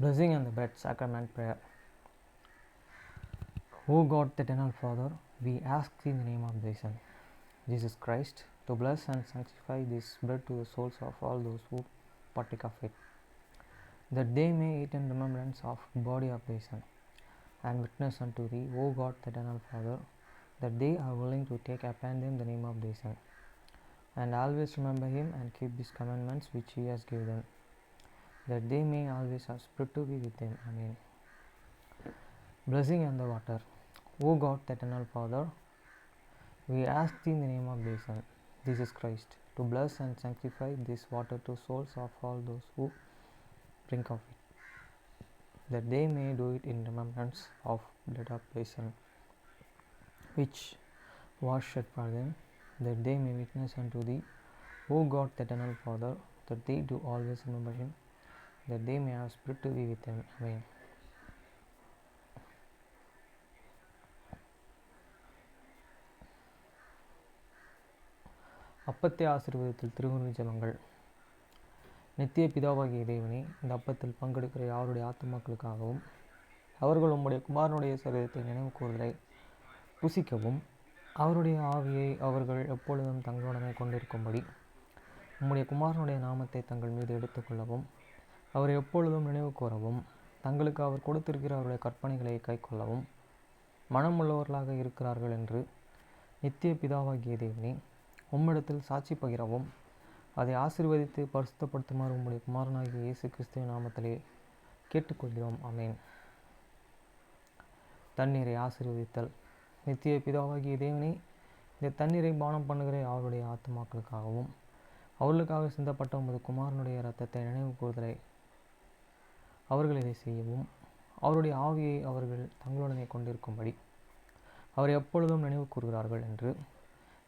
Blessing and the bread sacrament prayer. O God, the eternal Father, we ask thee in the name of thy Son, Jesus Christ, to bless and sanctify this bread to the souls of all those who partake of it, that they may eat in remembrance of the body of thy Son, and witness unto thee, O God, the eternal Father, that they are willing to take upon them the name of thy Son, and always remember him and keep these commandments which he has given them, that they may always have spirit to be with them. Amen. Blessing and the water. O God, the eternal Father, we ask thee in the name of thy Son, Jesus Christ, to bless and sanctify this water to souls of all those who drink of it, that they may do it in remembrance of the blood of thy Son, which was shed for them, that they may witness unto thee, O God, the eternal Father, that they do always remember him, that they may have spirit to be with them. Amen. அப்பத்தை ஆசீர்வாதத்தில் திருவுருள் ஜெபங்கள். நித்திய பிதாவாகிய தேவனே, இந்த அப்பத்தில் பங்கெடுக்கிற யாருடைய ஆத்துமாக்களுக்காகவும் அவர்கள் உம்முடைய குமாரனுடைய சரீரத்தை நினைவு கூறுதலை புசிக்கவும் அவருடைய ஆவியை அவர்கள் எப்பொழுதும் தங்களுடனே கொண்டிருக்கும்படி உம்முடைய குமாரனுடைய நாமத்தை தங்கள் மீது எடுத்துக்கொள்ளவும் அவரை எப்பொழுதும் நினைவு கூறவும் தங்களுக்கு அவர் கொடுத்திருக்கிற அவருடைய கற்பனைகளை கைக்கொள்ளவும் மனமுள்ளவர்களாக இருக்கிறார்கள் என்று நித்திய பிதாவாகிய தேவனே, உம்மிடத்தில் சாட்சி பகிரவும் அதை ஆசீர்வதித்து பரிசுத்தப்படுத்துமாறு உம்முடைய குமாரனாகிய இயேசு கிறிஸ்துவின் நாமத்திலே கேட்டுக்கொள்கிறோம். ஆமேன். தண்ணீரை ஆசீர்வதித்தல். நித்திய பிதாவாகிய தேவனே, இந்த தண்ணீரை பானம் பண்ணுகிற அவருடைய ஆத்மாக்களுக்காகவும் அவர்களுக்காக சிந்தப்பட்ட உமது குமாரனுடைய இரத்தத்தை நினைவு கூறுதலை அவர்கள் இதை செய்யவும் அவருடைய ஆவியை அவர்கள் தங்களுடனே கொண்டிருக்கும்படி அவரை எப்பொழுதும் நினைவு கூறுகிறார்கள் என்று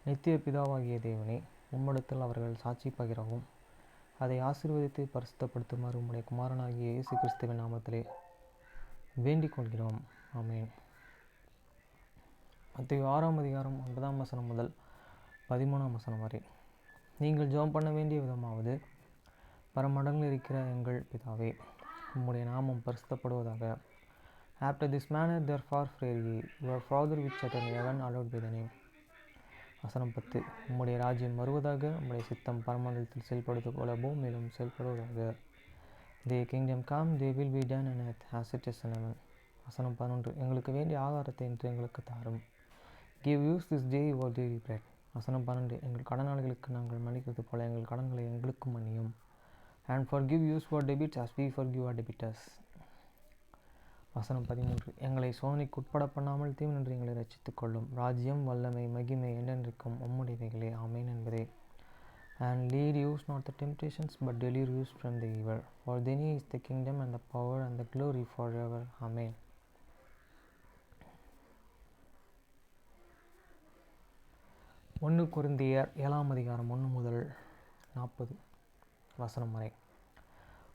நித்திய பிதாவாகிய தேவனே, உம்மிடத்தில் அவர்கள் சாட்சி பகிரவும் அதை ஆசீர்வதித்து பரிசுத்தப்படுத்துமாறு உம்முடைய குமாரனாகிய இயேசு கிறிஸ்துவின் நாமத்திலே வேண்டிக் கொள்கிறோம். ஆமேன். மத்தேயு 6ஆம் அதிகாரம் 9ஆம் வசனம் முதல் 13ஆம் வசனம் வரை. நீங்கள் ஜெபம் பண்ண வேண்டிய விதமாவது, பரமண்டலங்களில் இருக்கிற எங்கள் பிதாவே, உம்முடைய நாமம் பரிசுத்தப்படுவதாக. After this manner therefore pray ye, your Father which art in heaven, hallowed be thy name. வசனம் 10. உம்முடைய ராஜ்யம் வருவதாக, உம்முடைய சித்தம் பரமண்டலத்தில் செயல்படுவது போல பூமியிலும் செயல்படுவதாக. Thy kingdom come, thy will be done on earth as it is in heaven. வசனம் 11. எங்களுக்கு வேண்டிய ஆகாரத்தை இன்று எங்களுக்கு தாரும். Give us this day our daily bread. வசனம் 12. எங்கள் கடனாளிகளுக்கு நாங்கள் மன்னிக்கிறது போல எங்கள் கடன்களை எங்களுக்கும் மன்னியும். And forgive us our debts as we forgive our debtors. வசனம் 13. எங்களை சோதனைக்கு உட்பட பண்ணாமல் தீவினின்று எங்களை ரட்சித்துக் கொள்ளும். ராஜ்யம், வல்லமை, மகிமை என்றென்றைக்கும் உம்முடையவைகளே. ஆமேன் என்பதே. And lead us not the temptations, but deliver us from the evil. For thine is the kingdom and the power and the glory forever. Amen. 1 கொரிந்தியர் 7ஆம் அதிகாரம் 1 முதல் 40 வசனம் வரை.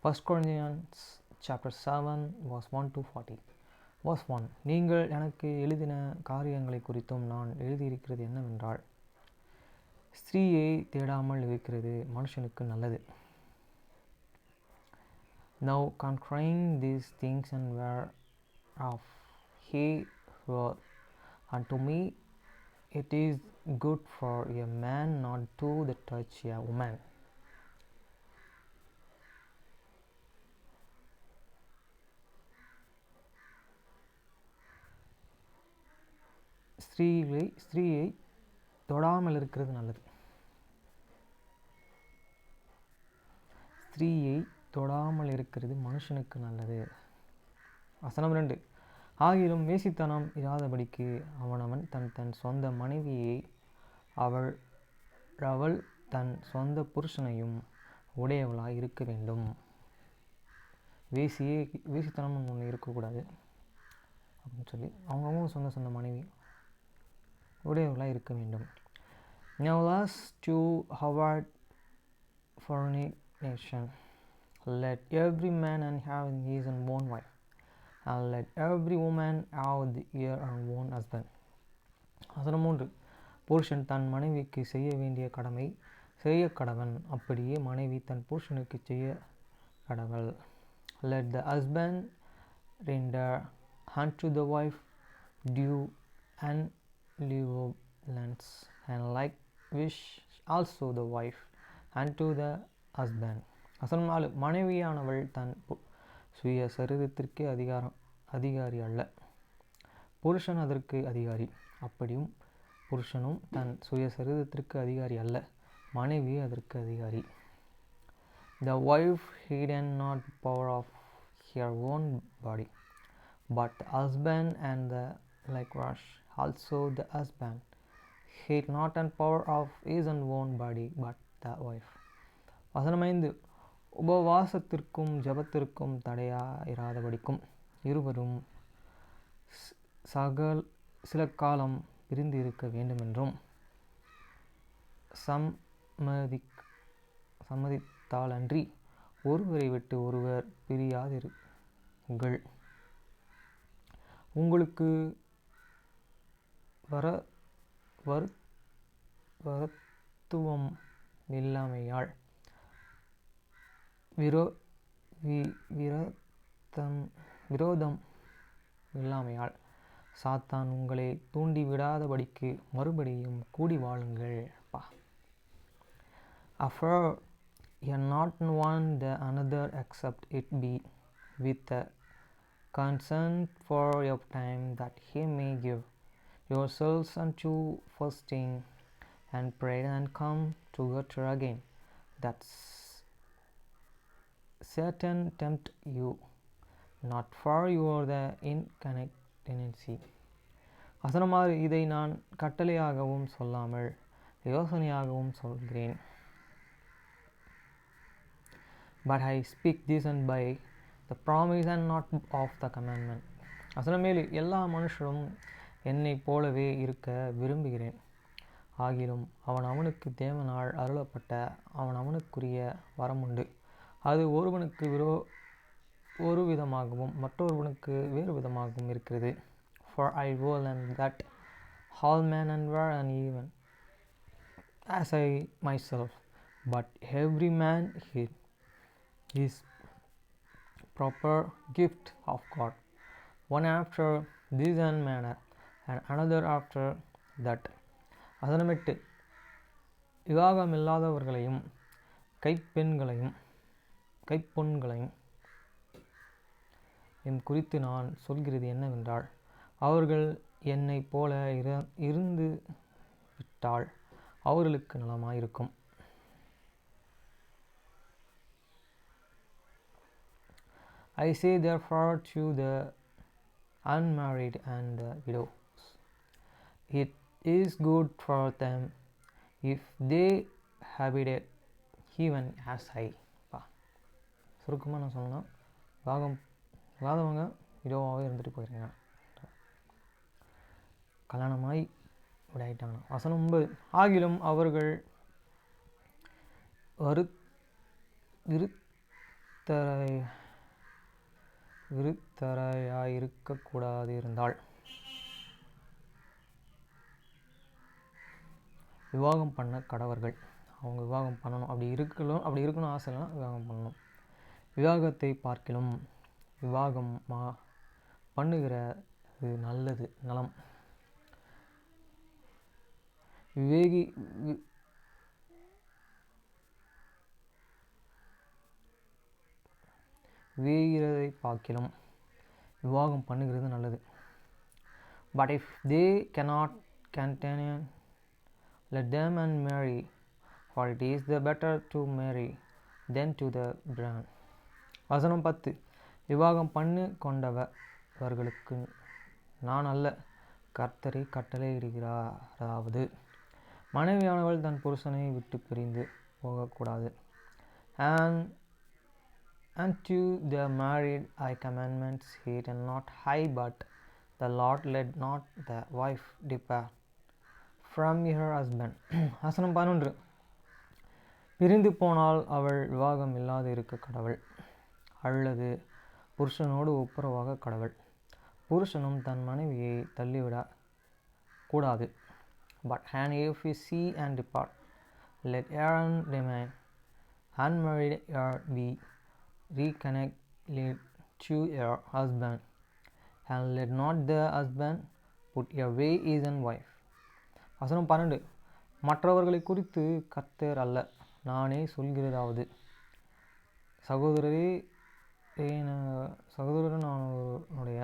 1 Corinthians chapter 7 verse 1 to 40. Verse 1. நீங்கள் எனக்கு எழுதின காரியங்களை குறித்தும் நான் எழுதியிருக்கிறது என்னவென்றால், ஸ்திரீயை தேடாமல் இருக்கிறது மனுஷனுக்கு நல்லது. Now concerning these things and whereof he wrote unto me, it is good for a man not to touch a woman. ஸ்திரீயை தொடாமல் இருக்கிறது நல்லது. ஸ்திரீயை தொடாமல் இருக்கிறது மனுஷனுக்கு நல்லது. வசனம் 2. ஆகிலும் வேசித்தனம் இராதபடிக்கு அவனவன் தன் சொந்த மனைவியை அவள் தன் சொந்த புருஷனையும் உடையவளாய் இருக்க வேண்டும். வேசித்தனம் ஒன்று இருக்கக்கூடாது அப்படின்னு சொல்லி அவங்கவுங்க சொந்த மனைவி உடையவளாய் இருக்க வேண்டும். Now as to avoid fornication, let every man have his own wife, and let every woman have her own husband. வசனம் 3. புருஷன் தன் மனைவிக்கு செய்ய வேண்டிய கடமை செய்ய கடவன், அப்படியே மனைவி தன் புருஷனுக்கு செய்ய கடவள். Let the husband render unto the wife due benevolence, and like wish also the wife unto the husband. வசனம் 4. மனைவியானவள் தன் சுய சரீரத்திற்கு அதிகாரி அல்ல, புருஷன் அதற்கு அதிகாரி. அப்படியும் புருஷனும் தன் சுய சரீரத்திற்கு அதிகாரி அல்ல, மனைவி அதற்கு அதிகாரி. The wife hidden not the power of her own body, but the husband, and the likewise also the husband hid not the power of his own body, but the wife. வசனம் 5. உபவாசத்திற்கும் ஜபத்திற்கும் தடையாயிராதபடிக்கும் இருவரும் சில காலம் பிரிந்து இருக்க வேண்டுமென்றும் சம்மதித்தாலன்றி ஒருவரை விட்டு ஒருவர் பிரியாதிருங்கள். உங்களுக்கு வருத்துவம் இல்லாமையால் விரோதம் இல்லாமையால் சாத்தான் உங்களை தூண்டிவிடாதபடிக்கு மறுபடியும் கூடி வாழுங்கள். After ye not one the another, except it be with the consent for your time, that he may give yourselves unto fasting and prayer, and come together again, that Satan tempt you not, for you are the incontinency. வசனம் 6. இதை நான் கட்டளையாகவும் சொல்லாமல் யோசனையாகவும் சொல்கிறேன். But I speak this and by the promise, and not of the commandment. வசனம் 7. எல்லா மனுஷரும் என்னை போலவே இருக்க விரும்புகிறேன், ஆகிலும் அவனுக்கு தேவனால் அருளப்பட்ட அவனுக்குரிய வரமுண்டு. அது ஒருவனுக்கு ஒரு விதமாகவும் மற்றொருவனுக்கு வேறு விதமாகவும் இருக்கிறது. For I will and that all men and were uneven, as I myself, but every man his proper gift of God, one after this manner, and another after that. வசனம் 8. விவாகமில்லாதவர்களையும் கைப்பொன்களையும் குறித்து நான் சொல்கிறது என்னவென்றால், அவர்கள் என்னை போல இருந்து விட்டால் அவர்களுக்கு நலமாயிருக்கும். I say therefore to the unmarried and the widows, it is good for them if they habited even as I. சுருக்கமாக நான் சொன்னேன், வாதவங்க விடோவாகவே இருந்துட்டு போயிருங்க, கல்யாணமாய் விடாயிட்டாங்க. வசனம் 9. ஆகிலும் அவர்கள் விருத்தரையாயிருக்கக்கூடாது இருந்தால் விவாகம் பண்ண கடவர்கள். அவங்க விவாகம் பண்ணணும், அப்படி இருக்கணும் ஆசை இல்லைனா விவாகம் பண்ணணும். விவாகத்தை பார்க்கிலும் விவாகம் பண்ணுகிறது நல்லது, நலம். விவேகிறதை பார்க்கிலும் விவாகம் பண்ணுகிறது நல்லது. But if they cannot continue, let them unmarry, for it is the better to marry than to the brand. வசனம் 10. விவாகம் பண்ணு கொண்டவர்களுக்கு நான் அல்ல, கர்த்தரை கட்டளையிடுகிறாராவது, மனைவியானவள் தன் புருஷனை விட்டு பிரிந்து போகக்கூடாது. And to the married I commandments hate, and not I, but the Lord, let not the wife depart from her husband. வசனம் 11. பிரிந்து போனால் அவள் விவாகம் இல்லாது இருக்க கடவள், அல்லது புருஷனோடு ஒப்புரவாக கடவள். புருஷனும் தன் மனைவியை தள்ளிவிட கூடாது. But and if we see and depart, let Aaron remain unmarried, or be reconnect lead to your husband, and let not the husband put away his own wife. வசனம் 12. மற்றவர்களை குறித்து கர்த்தர் அல்ல, நானே சொல்கிறதாவது, சகோதரனுடைய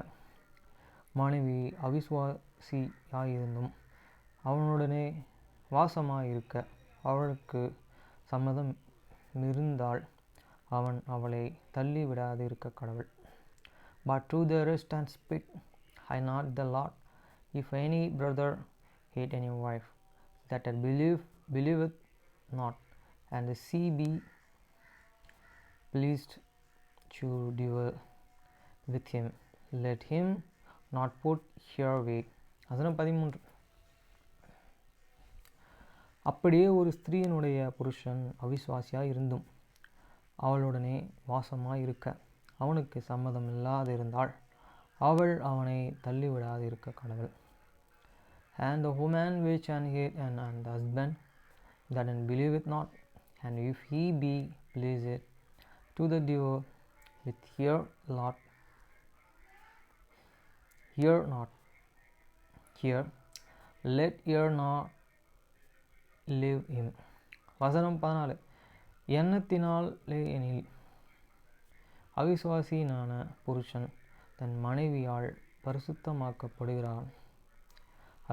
மனைவி அவிசுவாசியாயிருந்தும் அவனுடனே வாசமாயிருக்க அவளுக்கு சம்மதம் இருந்தால் அவன் அவளை தள்ளி விடாதிருக்க கடவுள். But to the rest and speak I not the Lord, if any brother hate any wife that believeth not, and she be pleased to dwell with him, let him not put her away. வசனம் 13. அப்படியே ஒரு ஸ்திரீயினுடைய புருஷன் அவிசுவாசியாய் இருந்தும் அவளுடனே வாசமாய் இருக்க அவனுக்கு சம்மதம் இல்லாதிருந்தாள் அவள் அவனை தள்ளிவிடாதிருக்க கடவுள். And the woman which and hate and the husband that and believeth not, and if he be pleased to the divorce with her lot, hear not here, let her not live him. வசனம் 14. எண்ணத்தினாலே எனில் அவிசுவாசியினான புருஷன் தன் மனைவியால் பரிசுத்தமாக்கப்படுகிறான்,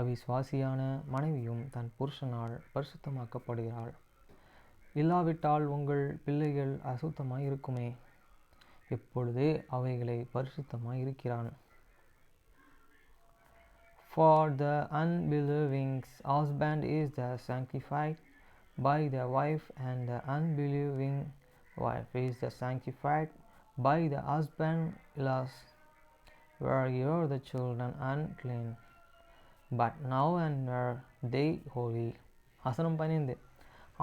அவிசுவாசியான மனைவியும் தன் புருஷனால் பரிசுத்தமாக்கப்படுகிறாள். இல்லாவிட்டால் உங்கள் பிள்ளைகள் அசுத்தமாய் இருக்குமே, இப்பொழுதே அவைகளை பரிசுத்தமாய் இருக்கிறான். For the unbelieving husband is sanctified by the wife, and the unbelieving wife is sanctified by the husband. Alas, were you the children unclean, but now and were they holy. வசனம் 15.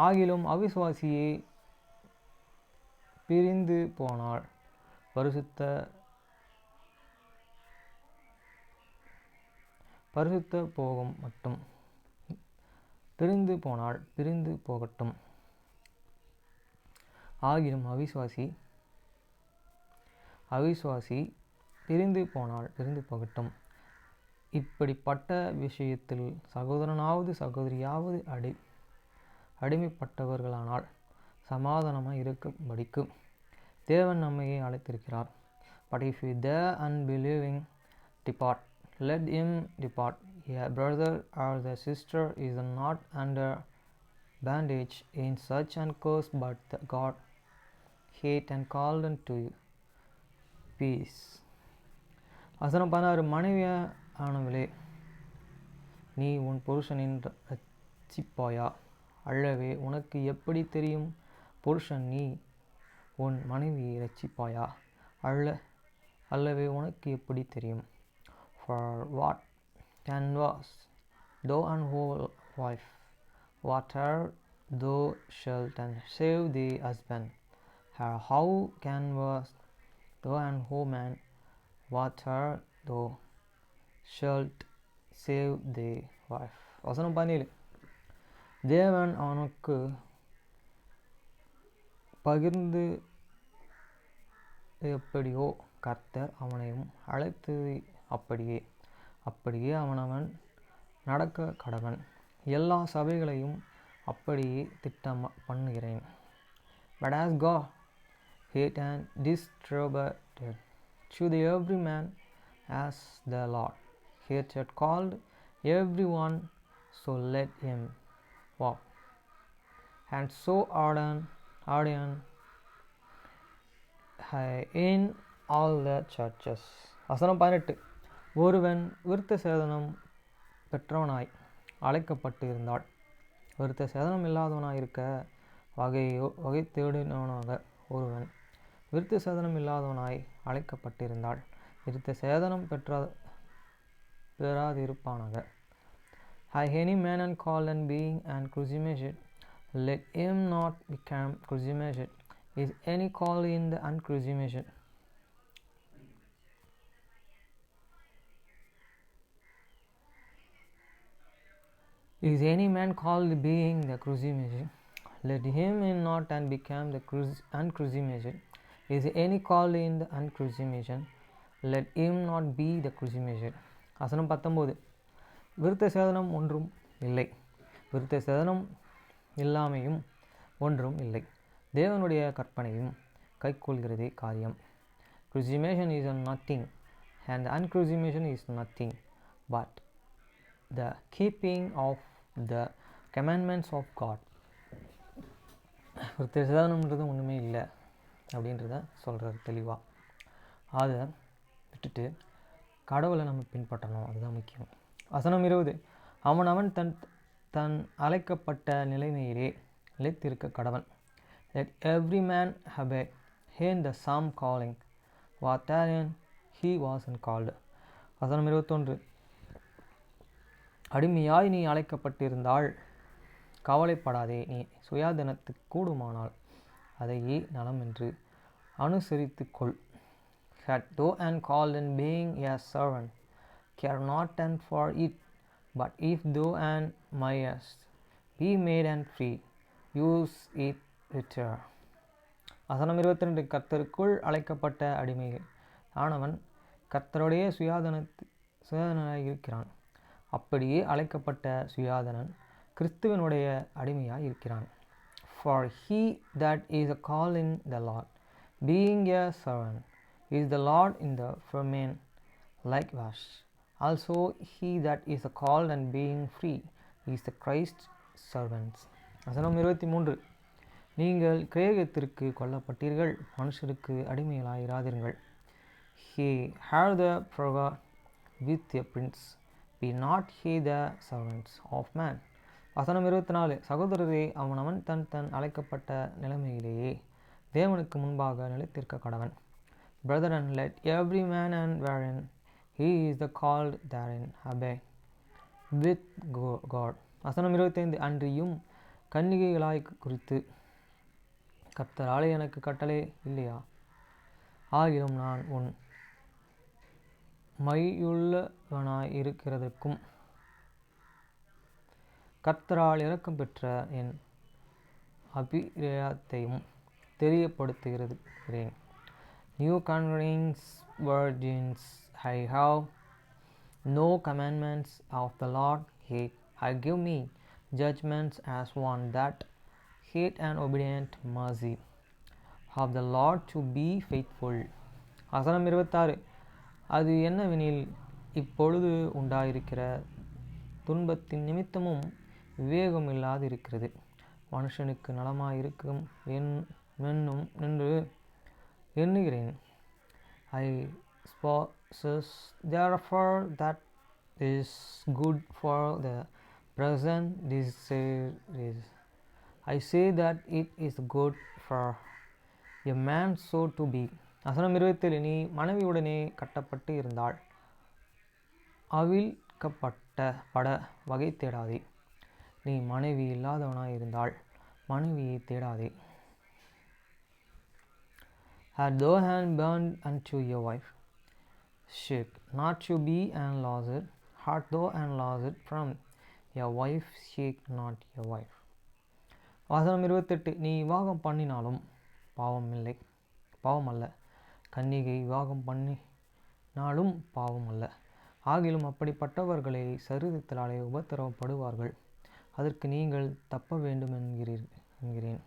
ஆகிலும் அவிசுவாசியே பிரிந்து போனால் பரிசுத்த போகும் மட்டும், பிரிந்து போனால் பிரிந்து போகட்டும். ஆகிலும் அவிசுவாசி பிரிந்து போனால் பிரிந்து போகட்டும். இப்படிப்பட்ட விஷயத்தில் சகோதரனாவது சகோதரியாவது அடிமைப்பட்டவர்களானால் சமாதானமாய் இருக்கும்படிக்கு தேவன் நம்மையே அழைத்திருக்கிறார். But if the unbelieving depart, let him depart. A brother or the sister is not under bondage in such and curse, but God hate and called unto peace. வசனம் 16. மனைவியானவளே, நீ உன் புருஷனின் ரட்சிப்பாயா? அல்லவே உனக்கு எப்படி தெரியும்? புருஷன், நீ உன் மனைவியை ரட்சிப்பாயா? அல்லவே உனக்கு எப்படி தெரியும்? For what canvas thou and whole wife, whatever thou shalt and save thy husband? How canvas thou and whole man, whatever thou shalt save thy wife. வசனம் 17. தேவன் அவனுக்கு பகிர்ந்து எப்படியோ கர்த்தர் அவனையும் அழைத்தது அப்படியே அவனவன் நடக்க கடவன். எல்லா சபைகளையும் அப்படியே திட்டம் பண்ணுகிறேன். But as God hate and distributed to the every man as the Lord hated called every one, so let him walk. And so ordain in all the churches. வசனம் 18. ஒருவன் விருத்த சேதனம் பெற்றவனாய் அழைக்கப்பட்டு இருந்தால் விருத்த சேதனம் இல்லாதவனாய் இருக்க வகை தேடினவனாக ஒருவன் விருத்த சேதனம் இல்லாதவனாய் அழைக்கப்பட்டிருந்தால் விருத்த சேதனம் பெறாதிருப்பானாக. Any man and called and being and crucified, let him not become crucified. Is any called in the uncrucified? Is any man called being the crucified? Let him in not and become the uncrucified. Is any called in the uncrucifixion? Let him not be the crucifixion. வசனம் 19. விருத்த சேதனம் ஒன்றும் இல்லை, விருத்த சேதனம் இல்லாமையும் ஒன்றும் இல்லை, தேவனுடைய கற்பனையும் கைக்கொள்கிறதே காரியம். Crucifixion is nothing and the uncrucifixion is nothing but the keeping of the commandments of God. விருத்த சேதனம்ன்றது ஒன்றுமே இல்லை அப்படின்றத சொல்கிறார் தெளிவாக. அதை விட்டுட்டு கடவுளை நம்ம பின்பற்றணும், அதுதான் முக்கியம். வசனம் 20. அவன் தன் தன் அழைக்கப்பட்ட நிலைமையிலே நிலைத்திருக்க கடவன். Let every man obey in the same calling what therein he was called. வசனம் 21. அடிமையாய் நீ அழைக்கப்பட்டிருந்தால் கவலைப்படாதே, நீ சுயாதீனத்துக்கு கூடுமானால் அதையே நலம் என்று அனுசரித்து கொள். Had thou and called and being a servant, care not and for it, but if thou and mayest be made and free, use it better. வசனம் 22. கர்த்தருக்குள் அழைக்கப்பட்ட அடிமை ஆனவன் கர்த்தருடைய சுயாதனாய் இருக்கிறான். அப்படியே அழைக்கப்பட்ட சுயாதனன் கிறிஸ்துவனுடைய அடிமையாய் இருக்கிறான். For he that is called in the Lord, being a servant, is the Lord in the firmament likewise. Also he that is called and being free is the Christ servants. வசனம் 23. நீங்கள் கிரேகத்திற்கு கொல்லப்பட்டீர்கள், மனுஷருக்கு அடிமைகளாயிராதீர்கள். He had the power with a prince, be not he the servants of man. வசனம் 24. சகோதரரே, அவன் தன் அழைக்கப்பட்ட நிலைமையிலேயே தேவனுக்கு முன்பாக நிலைத்திருக்க கடவன். Brethren, let every man and wherein he is the called therein obey with God. வசனம் 25. அன்றியும் கன்னிகைகளாய் குறித்து கர்த்தராலே எனக்கு கட்டளை இல்லையா? ஆகிலும் நான் உன் மையுள்ளவனாய் இருக்கிறதற்கும் கர்த்தரால் இரக்கம் பெற்ற என் அபிப்பிராயத்தையும் தெரியப்படுத்துகிறேன். New converts virgins, I have no commandments of the Lord, yet I give me judgments as one that hate and obedient mercy of the Lord to be faithful. வசனம் 26. அது என்னவெனில், இப்பொழுது உண்டாயிருக்கிற துன்பத்தின் நிமித்தமும் விவேகம் இல்லாது இருக்கிறது, மனுஷனுக்கு நலமாயிருக்கும் என்னும் நின்று எண்ணுகிறேன். I suppose therefore that is good for the present desires. I say that it is good for a man so to be. வசனம் 27. நீ மனைவியுடனே கட்டப்பட்டு இருந்தால் அவிழ்க்கப்பட வகை தேடாதே, நீ மனைவி இல்லாதவனாய் இருந்தால் மனைவியை தேடாதே. Had thou hand burned unto your wife, shake not to be and lost it. Had thou and lost it from your wife, shake not your wife. வசனம் 28. நீ விவாகம் பண்ணினாலும் பாவம் அல்ல, கன்னிகை விவாகம் பண்ணினாலும் பாவம் அல்ல. ஆகிலும் அப்படிப்பட்டவர்களை சரீரத்தினாலே உபத்திரவப்படுவார்கள், அதற்கு நீங்கள் தப்ப வேண்டும் என்கிறேன்.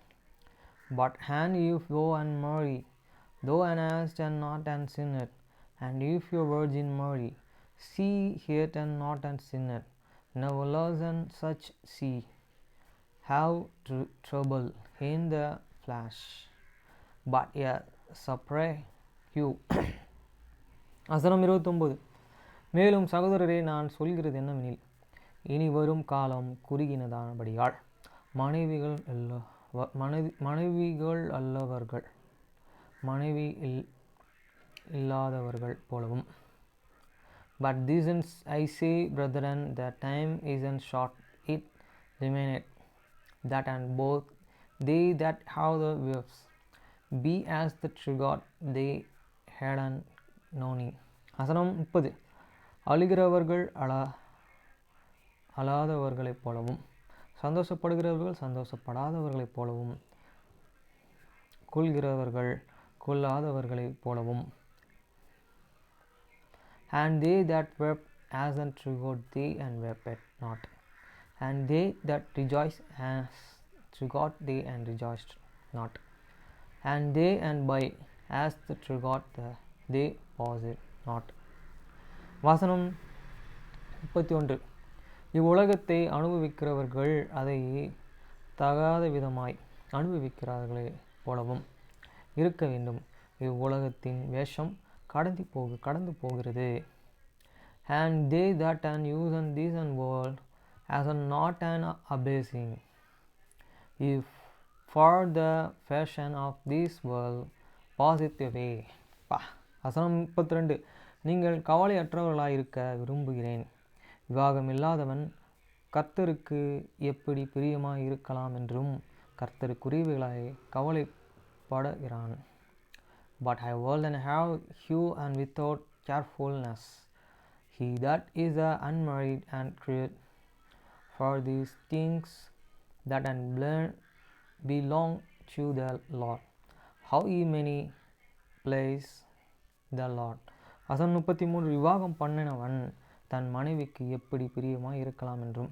But and if thou and marry, thou and hast and not and sinned, and if your virgin marry, see yet and not and sinned. Nevertheless and such see have trouble in the flesh, but a separate you. வசனம் 29. மேலும் சகோதரரே, நான் சொல்கிறது என்னவெனில், இனி வரும் காலம் குறுகினதானபடியால் மனைவி இல்லாதவர்கள் போலவும். But this I say, brethren, the time isn't short, it remaineth, that and both they that have the wives be as the trigger they had an known. வசனம் 30. அழுகிறவர்கள் அழாதவர்களைப் போலவும், சந்தோஷப்படுகிறவர்கள் சந்தோஷப்படாதவர்களைப் போலவும், கொள்கிறவர்கள் கொள்ளாதவர்களைப் போலவும், and they that wept as unto God, they and wept not, and they that rejoice as to God, they and rejoiced not, and they and by as the true God, they paused not. வசனம் 31. இவ்வுலகத்தை அனுபவிக்கிறவர்கள் அதை தகாத விதமாய் அனுபவிக்கிறார்களே போலவும் இருக்க வேண்டும். இவ்வுலகத்தின் வேஷம் கடந்து போகிறது. And they that and use and this and world as a not an abasing, if for the fashion of this world passeth away. வசனம் 32. நீங்கள் கவலையற்றவர்களாயிருக்க விரும்புகிறேன். விவாகம் இல்லாதவன் கர்த்தருக்கு எப்படி பிரியமாய் இருக்கலாம் என்றும் கர்த்தருக்குரியவைகளாய் கவலைப்படுகிறான். But I will and have you and without carefulness. He that is unmarried and cried for these things that and belong to the Lord, how he many plays the Lord. வசனம் 33. விவாகம் பண்ணினவன் தன் மனைவிக்கு எப்படி பிரியமாய் இருக்கலாம் என்றும்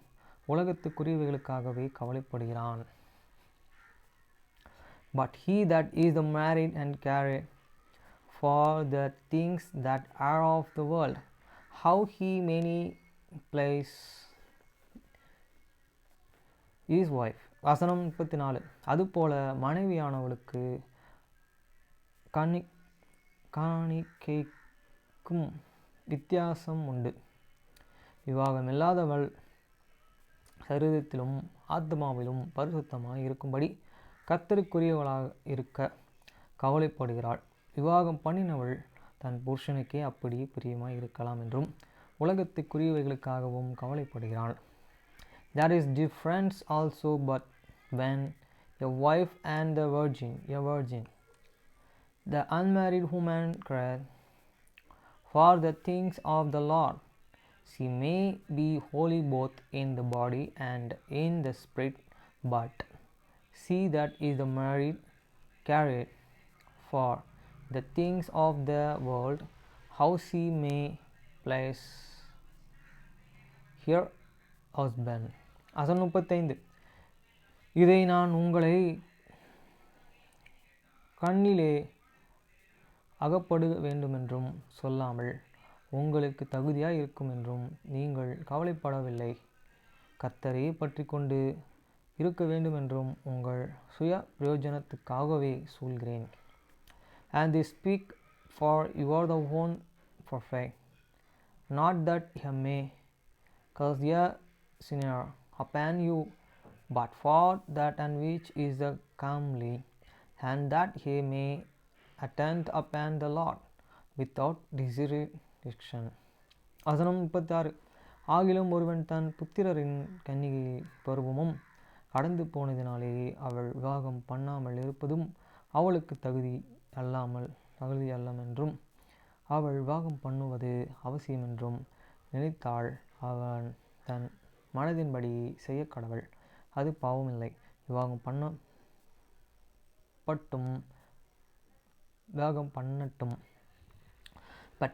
உலகத்துக்குரியவைகளுக்காகவே கவலைப்படுகிறான். But he that is married and careth for the things that are of the world, how he many plays his wife. வசனம் 34. அதுபோல மனைவியானவளுக்கு காணிக்கைக்கும் வித்தியாசம் உண்டு. விவாகம் இல்லாதவள் சரீரத்திலும் ஆத்மாவிலும் பரிசுத்தமாய் இருக்கும்படி கர்த்தருக்குரியவளாக இருக்க கவலைப்படுகிறாள். விவாகம் பண்ணினவள் தன் புருஷனுக்கே அப்படி பிரியமாய் இருக்கலாம் என்றும் உலகத்துக்குரியவைகளுக்காகவும் கவலைப்படுகிறாள். There is difference also, but when a wife and a virgin, the unmarried woman crieth for the things of the Lord, she may be holy both in the body and in the spirit, but she that is married careth for the things of the world, how she may please her husband. வசனம் 35. இதை நான் உங்களை கண்ணிலே அகப்பட வேண்டுமென்றும் சொல்லாமல் உங்களுக்கு தகுதியாய் இருக்கும் என்றும் நீங்கள் கவலைப்படவில்லை. கர்த்தரையே பற்றி கொண்டு இருக்க வேண்டுமென்றும் உங்கள் சுய பிரயோஜனத்துக்காகவே சொல்கிறேன். And they speak for you are the one perfect, not that he may cause a sinner upon you, but for that and which is the comely, and that he may attend upon the Lord without distinction. வசனம் 36. ஆகிலும் ஒருவன் தன் புத்திரரின் கன்னிகை பருவமும் கடந்து போனதினாலே அவள் விவாகம் பண்ணாமல் இருப்பதும் அவளுக்கு தகுதி அல்லமென்றும் அவள் விவாகம் பண்ணுவது அவசியமென்றும் நினைத்தாள் அவன் தன் மனதின்படி செய்ய கடவள். அது பாவமில்லை. விவாகம் பண்ணட்டும். But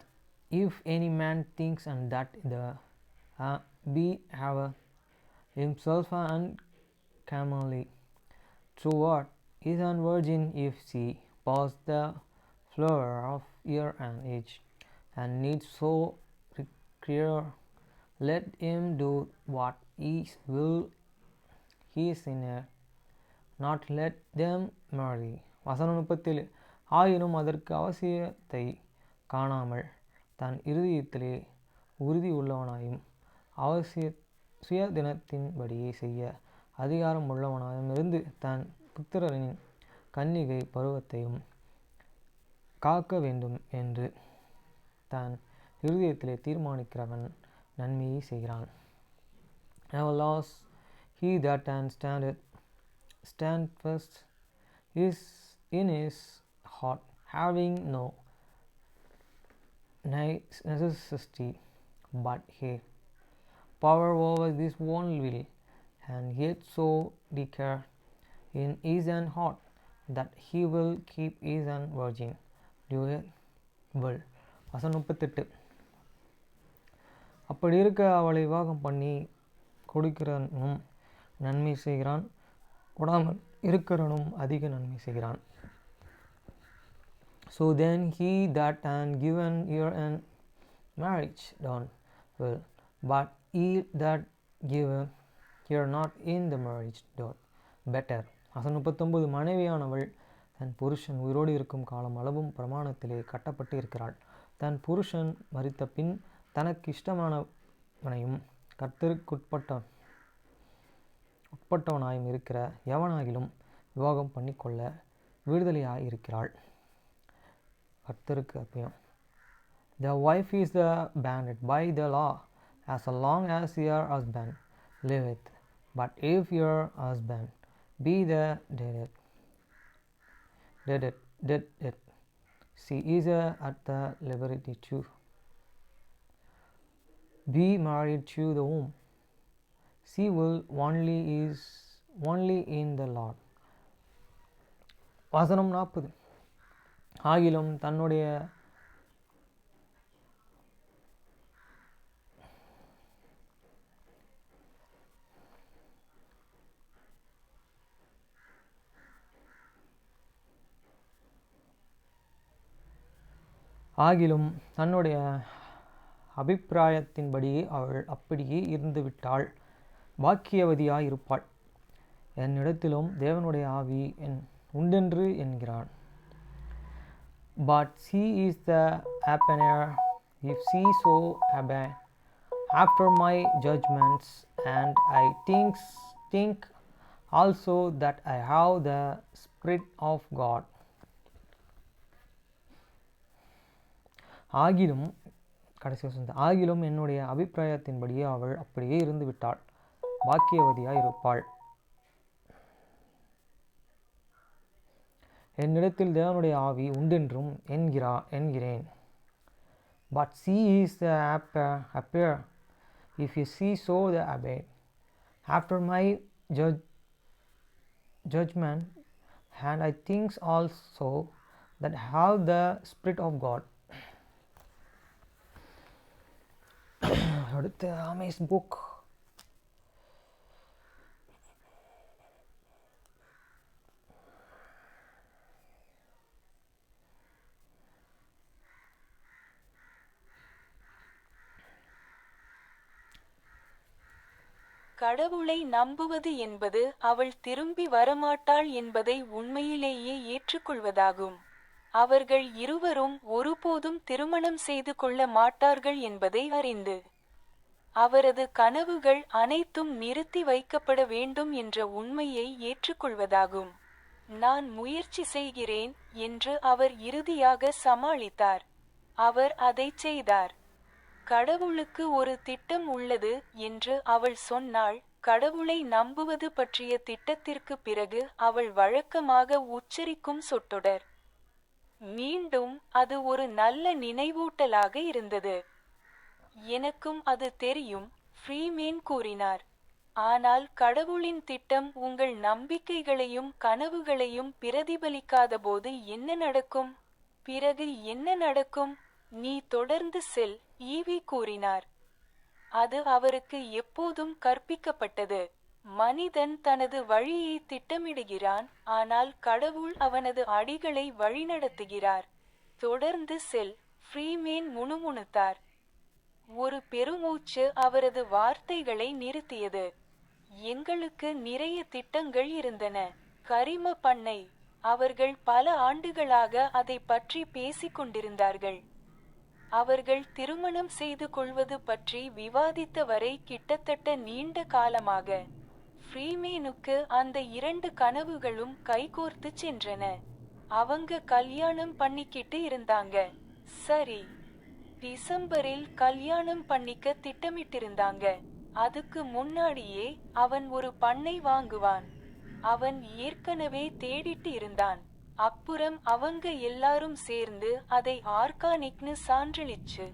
if any man thinks and that the behave himself uncomely toward is an virgin, if she pass the flower of year and age, and needs so require, let him do what he will, he sinner not, let them marry. வசனம் 37. ஆயினும் அதற்கு அவசியத்தை காணாமல் தன் இருதயத்திலே உறுதி உள்ளவனாயும் சுயதினத்தின்படியே செய்ய அதிகாரம் உள்ளவனாயும் இருந்து தன் புத்திரரின் கன்னிகை பருவத்தையும் காக்க வேண்டும் என்று தன் இருதயத்திலே தீர்மானிக்கிறவன் நன்மையை செய்கிறான். Nevertheless, he that stand first is in his heart, having no necessity but he power over this one will, and yet so declare in his own heart, that he will keep his own virgin. Do it well. வசனம் 38. அப்படி இருக்க அவளை விவாகம் பண்ணி கொடுக்கிறனும் நன்மை செய்கிறான், கொடாமல் இருக்கிறனும் அதிக நன்மை செய்கிறான். So then he that and given ear and marriage done well, but he that given ear not in the marriage doth better. வசனம் 39. மனைவியானவள் தன் புருஷன் உயிரோடு இருக்கும் காலம் அளவும் பிரமாணத்திலே கட்டப்பட்டு இருக்கிறாள். தன் புருஷன் மரித்த பின் தனக்கு இஷ்டமானவனையும் உட்பட்டவனாயும் இருக்கிற எவனாகிலும் விவாகம் பண்ணிக்கொள்ள விடுதலையாய் இருக்கிறாள். கர்த்தருக்கு அர்ப்பயம். The wife is the bounded by the law as long as your husband liveth, but if your husband be the dead, she is at the liberty to be married to the whom she will only in the Lord. வசனம் 40. ஆகிலும் தன்னுடைய அபிப்பிராயத்தின்படியே அவள் அப்படியே இருந்துவிட்டாள், பாக்கியவதியாய் இருப்பாள். என்னிடத்திலும் தேவனுடைய ஆவி உண்டென்று என்கிறான். But she is the happier if she so abide after my judgments, and I think also that I have the Spirit of God. ஆகிலும் என்னுடைய அபிப்பிராயத்தின்படியே அவள் அப்படியே இருந்து விட்டாள், பாக்கியவதியாய் இருப்பாள். என்னிடத்தில் தேவனுடைய ஆவி உண்டென்றும் என்கிறேன். But she is the happier if she so the abide after my judgment, and I think also that I have the Spirit of God. அடுத்து ஆமேஸ் புக். கடவுளை நம்புவது என்பது அவள் திரும்பி வரமாட்டாள் என்பதை உண்மையிலேயே ஏற்றுக்கொள்வதாகும். அவர்கள் இருவரும் ஒருபோதும் திருமணம் செய்து கொள்ள மாட்டார்கள் என்பதை அறிந்து அவரது கனவுகள் அனைத்தும் நிறுத்தி வைக்கப்பட வேண்டும் என்ற உண்மையை ஏற்றுக்கொள்வதாகும். நான் முயற்சி செய்கிறேன் என்று அவர் இறுதியாக சமாளித்தார். அவர் அதைச் செய்தார். கடவுளுக்கு ஒரு திட்டம் உள்ளது என்று அவள் சொன்னாள். கடவுளை நம்புவது பற்றிய திட்டத்திற்கு பிறகு அவள் வழக்கமாக உச்சரிக்கும் சொற்றொடர். மீண்டும் அது ஒரு நல்ல நினைவூட்டலாக இருந்தது. எனக்கும் அது தெரியும், ஃப்ரீமேன் கூறினார். ஆனால் கடவுளின் திட்டம் உங்கள் நம்பிக்கைகளையும் கனவுகளையும் பிரதிபலிக்காதபோது என்ன நடக்கும்? பிறகு என்ன நடக்கும்? நீ தொடர்ந்து செல், ஈவி கூறினார். அது அவருக்கு எப்போதும் கற்பிக்கப்பட்டது. மனிதன் தனது வழியை திட்டமிடுகிறான், ஆனால் கடவுள் அவனது அடிகளை வழிநடத்துகிறார். தொடர்ந்து செல், ஃப்ரீமேன் முணுமுணுத்தார். ஒரு பெருமூச்சு அவரது வார்த்தைகளை நிறுத்தியது. எங்களுக்கு நிறைய திட்டங்கள் இருந்தன. கரிம பண்ணை. அவர்கள் பல ஆண்டுகளாக அதை பற்றி பேசிக் கொண்டிருந்தார்கள். அவர்கள் திருமணம் செய்து கொள்வது பற்றி விவாதித்த வரை கிட்டத்தட்ட நீண்ட காலமாக. ஃப்ரீமேனுக்கு அந்த 2 கனவுகளும் கைகோர்த்து சென்றன. அவங்க கல்யாணம் பண்ணிக்கிட்டு இருந்தாங்க. சரி, டிசம்பரில் கல்யாணம் பண்ணிக்க திட்டமிட்டிருந்தாங்க. அதுக்கு முன்னாடியே அவன் ஒரு பண்ணை வாங்குவான். அவன் ஏற்கனவே தேடிட்டு இருந்தான். அப்புறம் அவங்க எல்லாரும் சேர்ந்து அதை ஆர்கானிக்னு சான்றளிச்சு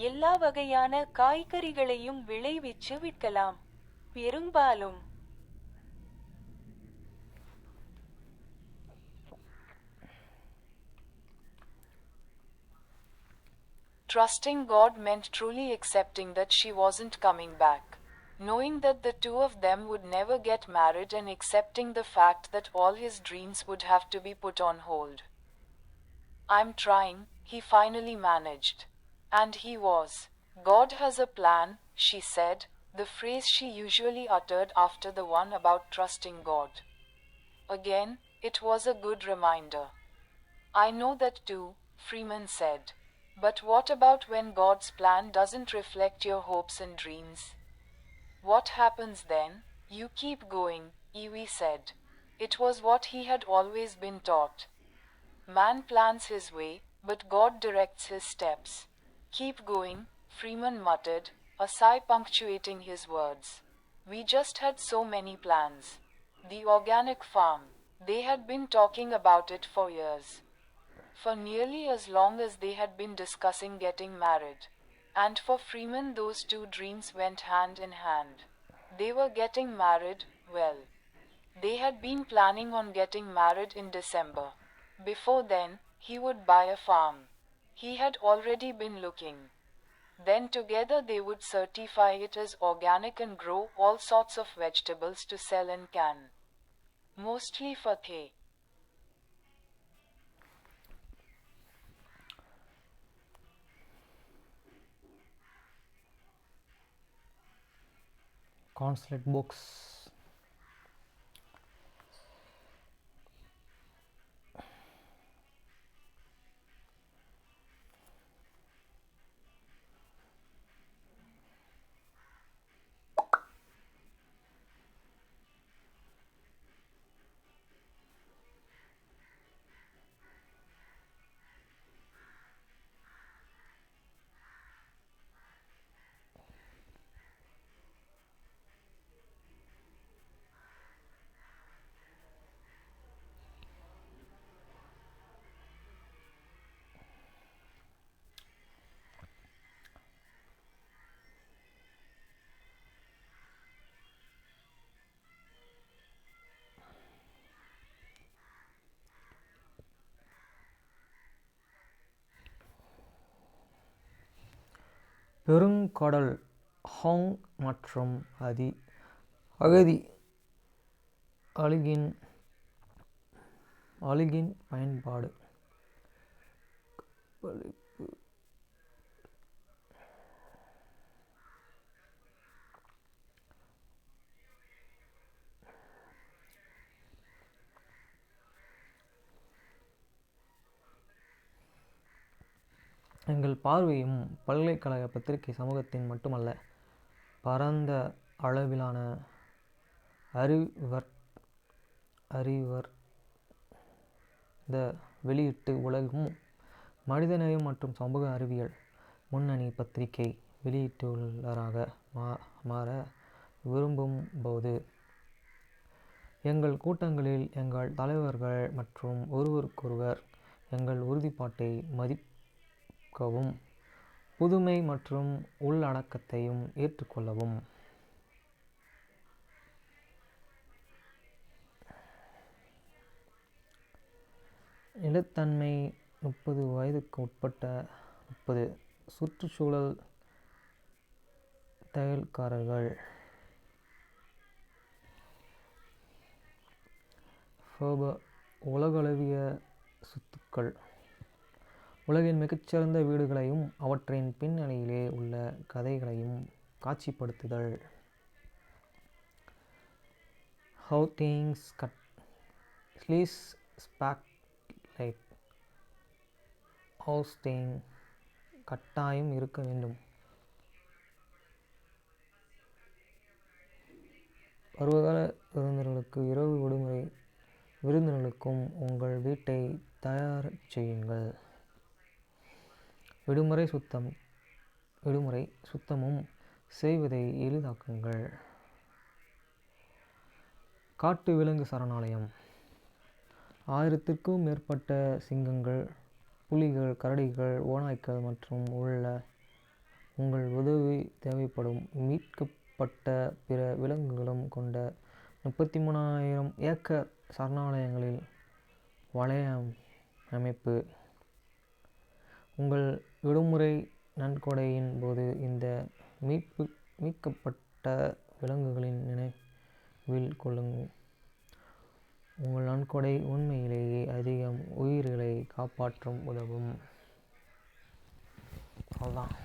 எல்லா வகையான காய்கறிகளையும் விளைவிச்சு விற்கலாம். பெரும்பாலும் Trusting God meant truly accepting that she wasn't coming back. Knowing that the two of them would never get married and accepting the fact that all his dreams would have to be put on hold. I'm trying, he finally managed. And he was. God has a plan, she said, the phrase she usually uttered after the one about trusting God. Again, it was a good reminder. I know that too, Freeman said. But what about when God's plan doesn't reflect your hopes and dreams? What happens then? You keep going, Evie said. It was what he had always been taught. Man plans his way, but God directs his steps. Keep going, Freeman muttered, a sigh punctuating his words. We just had so many plans. The organic farm. They had been talking about it for years. For nearly as long as they had been discussing getting married. And for Freeman, those two dreams went hand in hand. They were getting married, well. They had been planning on getting married in December. Before then, he would buy a farm. He had already been looking. Then together they would certify it as organic and grow all sorts of vegetables to sell in can. Mostly for Thay. Consulate books. பெருங்கடல் ஹாங் மற்றும் அகதி அழுகின் பயன்பாடு. எங்கள் பார்வையும் பல்கலைக்கழக பத்திரிகை சமூகத்தின் மட்டுமல்ல, பரந்த அளவிலான அறிவர்த்த வெளியீட்டு உலகும் மனிதநேயம் மற்றும் சமூக அறிவியல் முன்னணி பத்திரிகை வெளியீட்டாளராக மாற விரும்பும் போது, எங்கள் கூட்டங்களில் எங்கள் தலைவர்கள் மற்றும் ஒருவருக்கொருவர் எங்கள் உறுதிப்பாட்டை மதிக்கவும் புதுமை மற்றும் உள்ளடக்கத்தையும் ஏற்றுக்கொள்ளவும். நிலைத்தன்மை 30 வயதுக்கு உட்பட்ட 30 சுற்றுச்சூழல் தையல்காரர்கள். உலகளவிய சொத்துக்கள். உலகின் மிகச்சிறந்த வீடுகளையும் அவற்றின் பின்னணியிலே உள்ள கதைகளையும் காட்சிப்படுத்துதல். How things Sleece Spotlight Hosting கட்டாயம் இருக்க வேண்டும். பருவகால விருந்தினர்களுக்கு இரவு விருந்தினர்களுக்கும் உங்கள் வீட்டை தயார் செய்யுங்கள். விடுமுறை சுத்தமும் செய்வதை எளிதாக்குங்கள். காட்டு விலங்கு சரணாலயம். 1000க்கும் மேற்பட்ட சிங்கங்கள், புலிகள், கரடிகள், ஓநாய்கள் மற்றும் உங்கள் உதவி தேவைப்படும் மீட்கப்பட்ட பிற விலங்குகளும் கொண்ட 33,000 ஏக்கர் சரணாலயங்களில் வலையமைப்பு. உங்கள் விடுமுறை நன்கொடையின் போது இந்த மீட்கப்பட்ட விலங்குகளின் நினைவில் கொள்ளுங்கள். உங்கள் நன்கொடை உண்மையிலேயே அதிகம் உயிர்களை காப்பாற்றும் உதவும். அவ்வளோதான்.